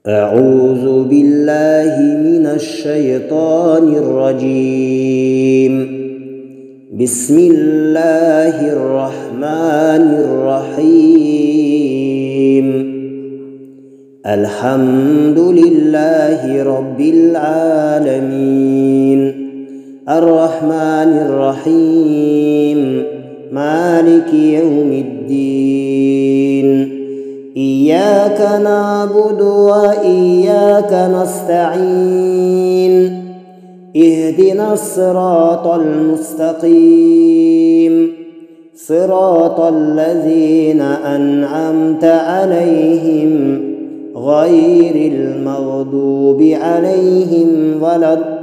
أعوذ بالله من الشيطان الرجيم. بسم الله الرحمن الرحيم. الحمد لله رب العالمين الرحمن الرحيم مالك يوم الدين. إياك نعبد وإياك نستعين. اهدنا الصراط المستقيم صراط الذين أنعمت عليهم غير المغضوب عليهم ولا الضالين.